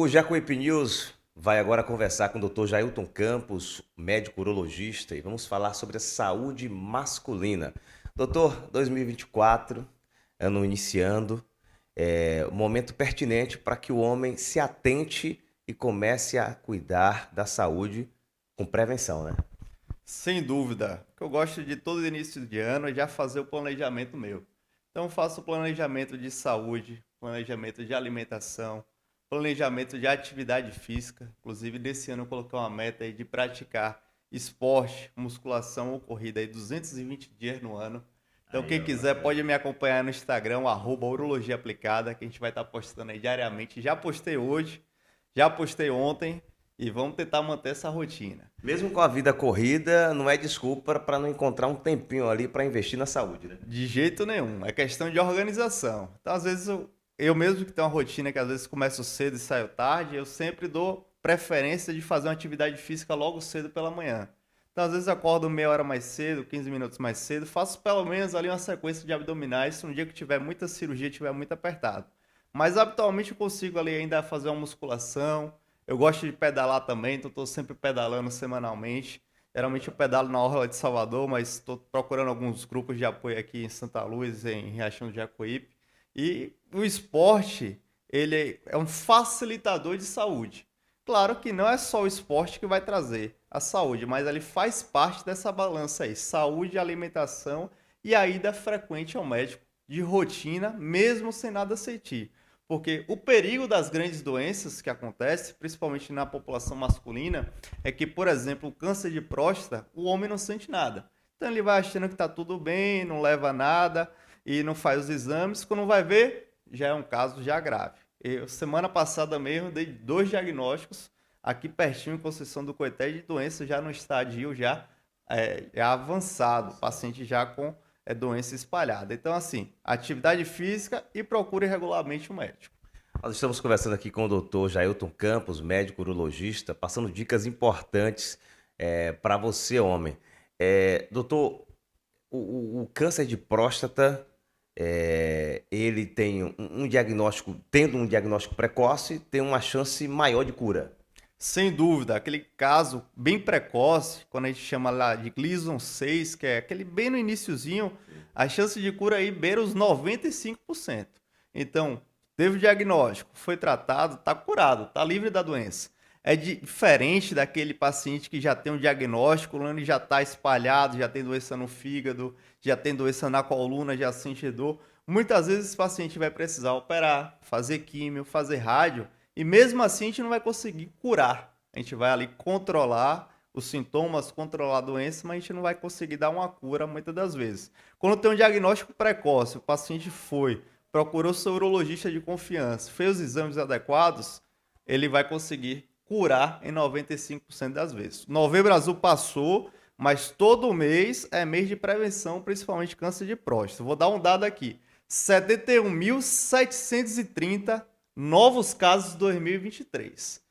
O Jacuípe News vai agora conversar com o Dr. Jailton Campos, médico urologista, e vamos falar sobre a saúde masculina. Doutor, 2024, ano iniciando, um momento pertinente para que o homem se atente e comece a cuidar da saúde com prevenção, né? Sem dúvida. O que eu gosto de todo início de ano é já fazer o planejamento meu. Então, eu faço planejamento de saúde, planejamento de alimentação, planejamento de atividade física. Inclusive, desse ano eu coloquei uma meta aí de praticar esporte, musculação ou corrida aí 220 dias no ano. Então, Aí, quem ó, quiser bacana. pode me acompanhar no Instagram, Urologia Aplicada, que a gente vai estar postando aí diariamente. Já postei hoje, já postei ontem e vamos tentar manter essa rotina. Mesmo com a vida corrida, não é desculpa para não encontrar um tempinho ali para investir na saúde, né? De jeito nenhum. É questão de organização. Então, às vezes, eu mesmo que tenho uma rotina que às vezes começo cedo e saio tarde, eu sempre dou preferência de fazer uma atividade física logo cedo pela manhã. Então, às vezes, eu acordo meia hora mais cedo, 15 minutos mais cedo, faço pelo menos ali uma sequência de abdominais se um dia que tiver muita cirurgia, tiver muito apertado. Mas, habitualmente, eu consigo ali ainda fazer uma musculação. Eu gosto de pedalar também, então estou sempre pedalando semanalmente. Geralmente eu pedalo na Orla de Salvador, mas estou procurando alguns grupos de apoio aqui em Santa Luz, em Riachão do Jacuípe. E o esporte, ele é um facilitador de saúde. Claro que não é só o esporte que vai trazer a saúde, mas ele faz parte dessa balança aí, saúde, alimentação e a ida frequente ao médico de rotina, mesmo sem nada sentir. Porque o perigo das grandes doenças que acontecem, principalmente na população masculina, é que, por exemplo, o câncer de próstata, o homem não sente nada. Então ele vai achando que está tudo bem, não leva nada e não faz os exames. Quando vai ver, já é um caso já grave. Eu, semana passada mesmo, dei 2 diagnósticos aqui pertinho em Conceição do Coité de doença já no estádio já avançado, paciente já com doença espalhada. Então, assim, atividade física e procure regularmente um médico. Nós estamos conversando aqui com o Dr. Jailton Campos, médico urologista, passando dicas importantes para você, homem. Doutor, o câncer de próstata, ele tem um diagnóstico, tendo um diagnóstico precoce, tem uma chance maior de cura. Sem dúvida, aquele caso bem precoce, quando a gente chama lá de Gleason 6, que é aquele bem no iniciozinho, a chance de cura aí beira os 95%. Então, teve o diagnóstico, foi tratado, está curado, está livre da doença. É diferente daquele paciente que já tem um diagnóstico, onde já está espalhado, já tem doença no fígado, já tem doença na coluna, já sente dor. Muitas vezes esse paciente vai precisar operar, fazer químio, fazer rádio, e mesmo assim a gente não vai conseguir curar. A gente vai ali controlar os sintomas, controlar a doença, mas a gente não vai conseguir dar uma cura muitas das vezes. Quando tem um diagnóstico precoce, o paciente foi, procurou seu urologista de confiança, fez os exames adequados, ele vai conseguir curar em 95% das vezes. Novembro Azul passou, mas todo mês é mês de prevenção, principalmente câncer de próstata. Vou dar um dado aqui. 71.730 novos casos em 2023.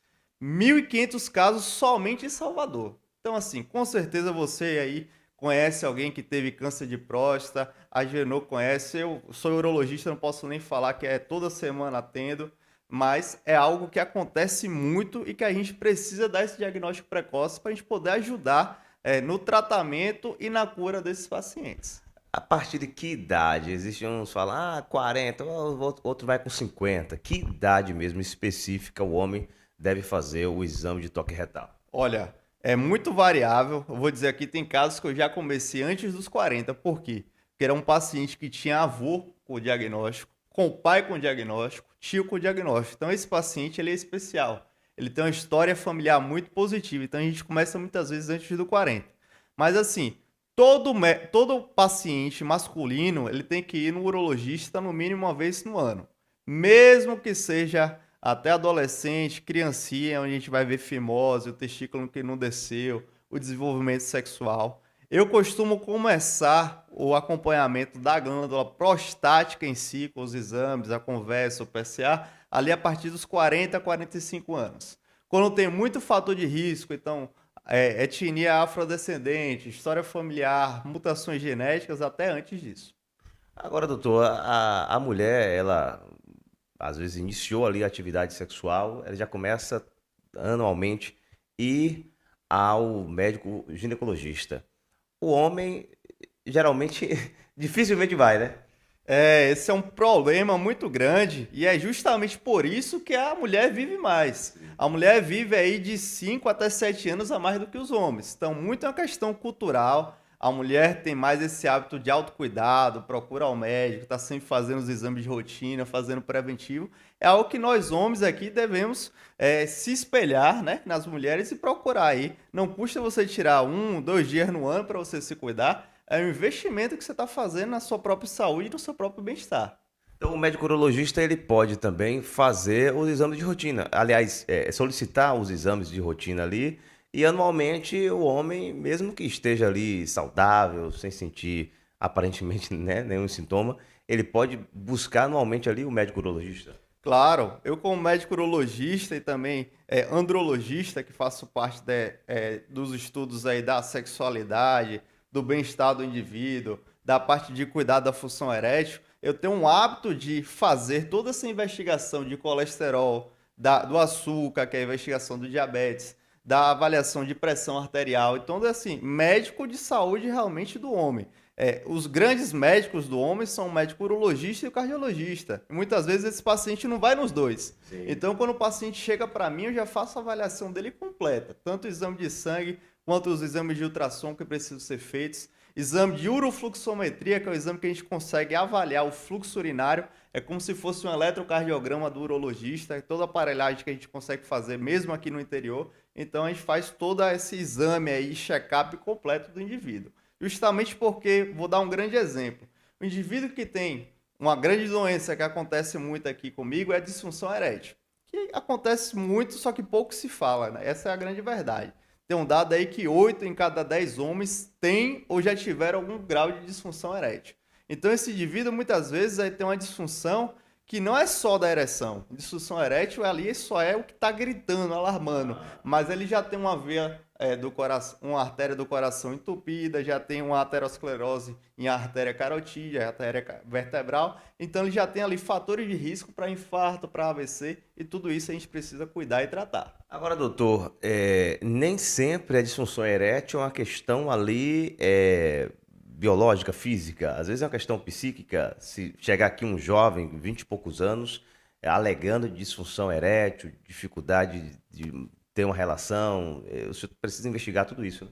1.500 casos somente em Salvador. Então, assim, com certeza você aí conhece alguém que teve câncer de próstata, a Genô conhece, eu sou urologista, não posso nem falar que é toda semana atendo, mas é algo que acontece muito e que a gente precisa dar esse diagnóstico precoce para a gente poder ajudar no tratamento e na cura desses pacientes. A partir de que idade? Existem uns que falam, 40, o outro vai com 50. Que idade mesmo específica o homem deve fazer o exame de toque retal? Olha, é muito variável. Eu vou dizer aqui, tem casos que eu já comecei antes dos 40. Por quê? Porque era um paciente que tinha avô com diagnóstico, com pai com diagnóstico, tio com diagnóstico. Então esse paciente ele é especial. Ele tem uma história familiar muito positiva. Então a gente começa muitas vezes antes do 40. Mas assim, todo paciente masculino ele tem que ir no urologista no mínimo uma vez no ano. Mesmo que seja até adolescente, criancinha, onde a gente vai ver fimose, o testículo que não desceu, o desenvolvimento sexual. Eu costumo começar o acompanhamento da glândula prostática em si, com os exames, a conversa, o PSA, ali a partir dos 40 a 45 anos. Quando tem muito fator de risco, então etnia afrodescendente, história familiar, mutações genéticas, até antes disso. Agora, doutor, a mulher, ela às vezes iniciou ali a atividade sexual, ela já começa anualmente ir ao médico ginecologista. O homem geralmente dificilmente vai, né? Esse é um problema muito grande e é justamente por isso que a mulher vive mais. A mulher vive aí de 5 até 7 anos a mais do que os homens. Então, muito é uma questão cultural. A mulher tem mais esse hábito de autocuidado, procura ao médico, está sempre fazendo os exames de rotina, fazendo preventivo. É algo que nós homens aqui devemos se espelhar, né, nas mulheres e procurar aí. Não custa você tirar 1, 2 dias no ano para você se cuidar. É um investimento que você está fazendo na sua própria saúde e no seu próprio bem-estar. Então, o médico urologista ele pode também fazer os exames de rotina. Aliás, solicitar os exames de rotina ali. E anualmente o homem, mesmo que esteja ali saudável, sem sentir aparentemente, né, nenhum sintoma, ele pode buscar anualmente ali o médico urologista. Claro, eu como médico urologista e também andrologista, que faço parte dos estudos aí da sexualidade, do bem-estar do indivíduo, da parte de cuidar da função erétil, eu tenho um hábito de fazer toda essa investigação de colesterol, do açúcar, que é a investigação do diabetes, da avaliação de pressão arterial. Então, assim, médico de saúde realmente do homem. Os grandes médicos do homem são o médico urologista e o cardiologista. E muitas vezes esse paciente não vai nos dois. Sim. Então, quando o paciente chega para mim, eu já faço a avaliação dele completa. Tanto o exame de sangue, quanto os exames de ultrassom que precisam ser feitos. Exame de urofluxometria, que é o exame que a gente consegue avaliar o fluxo urinário. É como se fosse um eletrocardiograma do urologista. É toda a aparelhagem que a gente consegue fazer, mesmo aqui no interior. Então, a gente faz todo esse exame aí, check-up completo do indivíduo. Justamente porque, vou dar um grande exemplo, o indivíduo que tem uma grande doença que acontece muito aqui comigo é a disfunção erétil, que acontece muito, só que pouco se fala, né? Essa é a grande verdade. Tem um dado aí que 8 em cada 10 homens têm ou já tiveram algum grau de disfunção erétil. Então esse indivíduo muitas vezes aí tem uma disfunção que não é só da ereção. Disfunção erétil ali só é o que está gritando, alarmando, mas ele já tem uma veia do coração, uma artéria do coração entupida, já tem uma aterosclerose em artéria carotídea, artéria vertebral, então ele já tem ali fatores de risco para infarto, para AVC, e tudo isso a gente precisa cuidar e tratar. Agora, doutor, nem sempre a disfunção erétil é uma questão ali biológica, física. Às vezes é uma questão psíquica. Se chegar aqui um jovem, 20 e poucos anos, alegando disfunção erétil, dificuldade de ter uma relação, o senhor precisa investigar tudo isso, né?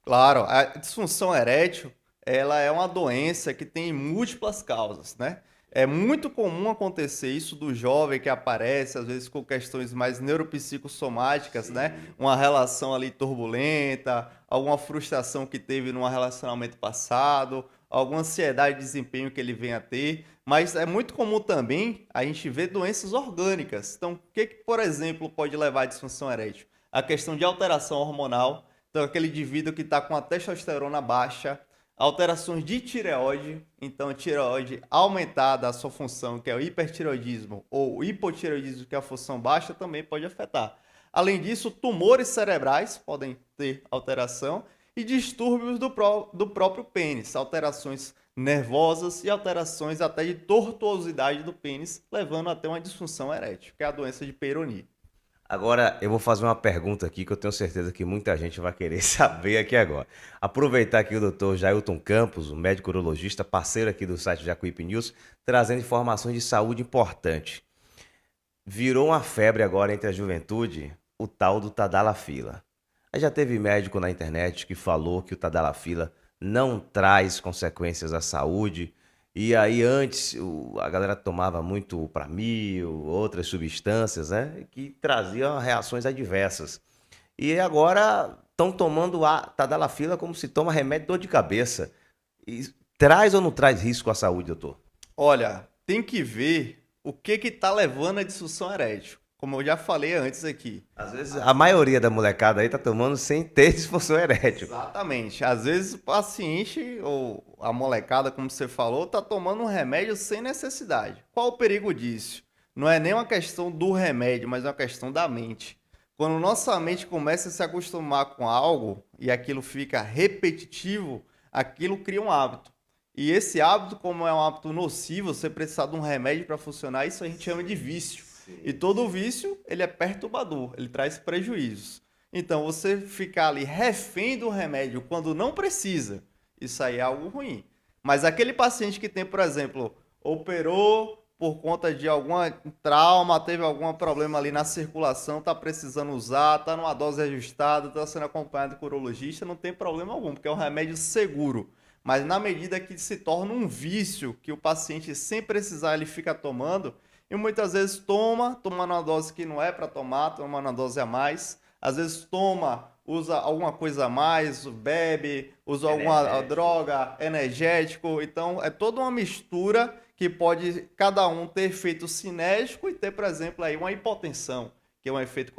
Claro, a disfunção erétil, ela é uma doença que tem múltiplas causas, né? É muito comum acontecer isso do jovem que aparece, às vezes com questões mais neuropsicossomáticas, né? Sim. Uma relação ali turbulenta, alguma frustração que teve num relacionamento passado, alguma ansiedade de desempenho que ele venha a ter. Mas é muito comum também a gente ver doenças orgânicas. Então, o que, por exemplo, pode levar à disfunção erétil? A questão de alteração hormonal. Então, aquele indivíduo que está com a testosterona baixa, alterações de tireoide, então a tireoide aumentada a sua função, que é o hipertireoidismo, ou o hipotireoidismo, que é a função baixa, também pode afetar. Além disso, tumores cerebrais podem ter alteração e distúrbios do próprio pênis, alterações nervosas e alterações até de tortuosidade do pênis, levando até uma disfunção erétil, que é a doença de Peyronie. Agora, eu vou fazer uma pergunta aqui que eu tenho certeza que muita gente vai querer saber aqui agora. Aproveitar aqui o doutor Jailton Campos, o médico urologista, parceiro aqui do site Jacuípe News, trazendo informações de saúde importante. Virou uma febre agora entre a juventude o tal do Tadalafila. Aí já teve médico na internet que falou que o Tadalafila não traz consequências à saúde. E aí antes a galera tomava muito Pramil, outras substâncias, né, que traziam reações adversas. E agora estão tomando a Tadalafila como se toma remédio de dor de cabeça. E traz ou não traz risco à saúde, doutor? Olha, tem que ver o que está levando à disfunção erétil. Como eu já falei antes aqui. Às vezes a maioria da molecada aí tá tomando sem ter disfunção erétil. Exatamente. Às vezes o paciente ou a molecada, como você falou, tá tomando um remédio sem necessidade. Qual o perigo disso? Não é nem uma questão do remédio, mas é uma questão da mente. Quando nossa mente começa a se acostumar com algo e aquilo fica repetitivo, aquilo cria um hábito. E esse hábito, como é um hábito nocivo, você precisar de um remédio para funcionar, isso a gente chama de vício. E todo vício, ele é perturbador, ele traz prejuízos. Então, você ficar ali refém do remédio quando não precisa, isso aí é algo ruim. Mas aquele paciente que tem, por exemplo, operou por conta de algum trauma, teve algum problema ali na circulação, está precisando usar, está numa dose ajustada, está sendo acompanhado por urologista, não tem problema algum, porque é um remédio seguro. Mas na medida que se torna um vício, que o paciente, sem precisar, ele fica tomando, e muitas vezes toma uma dose que não é para tomar, toma uma dose a mais, às vezes toma, usa alguma coisa a mais, bebe, usa alguma droga, energético, então é toda uma mistura que pode cada um ter efeito cinético e ter, por exemplo, aí uma hipotensão, que é um efeito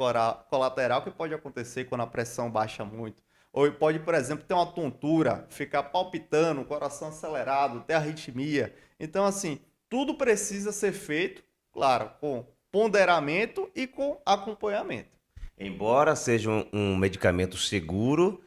colateral que pode acontecer quando a pressão baixa muito. Ou pode, por exemplo, ter uma tontura, ficar palpitando, coração acelerado, ter arritmia. Então, assim, tudo precisa ser feito, claro, com ponderamento e com acompanhamento. Embora seja um medicamento seguro,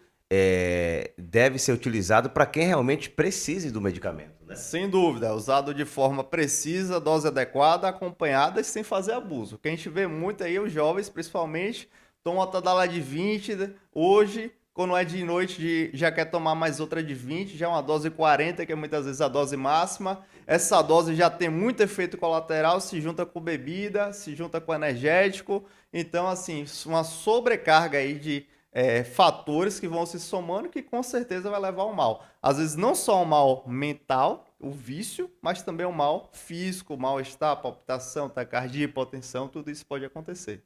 deve ser utilizado para quem realmente precise do medicamento, né? Sem dúvida, usado de forma precisa, dose adequada, acompanhada e sem fazer abuso. O que a gente vê muito aí, os jovens, principalmente, tomam uma tadala de 20 hoje, quando é de noite, já quer tomar mais outra de 20, já é uma dose 40, que é muitas vezes a dose máxima. Essa dose já tem muito efeito colateral, se junta com bebida, se junta com energético. Então, assim, uma sobrecarga aí de fatores que vão se somando que com certeza vai levar ao mal. Às vezes não só o mal mental, o vício, mas também o mal físico, o mal-estar, palpitação, taquicardia, hipotensão, tudo isso pode acontecer.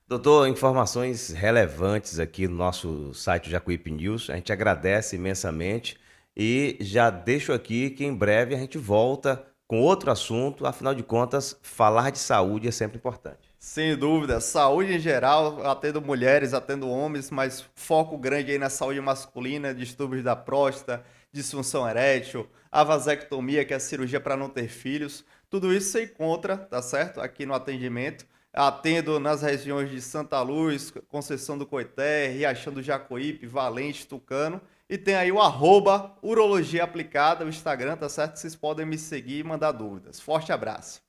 Doutor, informações relevantes aqui no nosso site Jacuípe News. A gente agradece imensamente e já deixo aqui que em breve a gente volta com outro assunto. Afinal de contas, falar de saúde é sempre importante. Sem dúvida, saúde em geral, atendo mulheres, atendo homens, mas foco grande aí na saúde masculina, distúrbios da próstata, disfunção erétil, a vasectomia, que é a cirurgia para não ter filhos. Tudo isso você encontra, tá certo? Aqui no atendimento. Atendo nas regiões de Santa Luz, Conceição do Coité, Riachão do Jacuípe, Valente, Tucano. E tem aí o @urologia aplicada, o Instagram, tá certo? Vocês podem me seguir e mandar dúvidas. Forte abraço.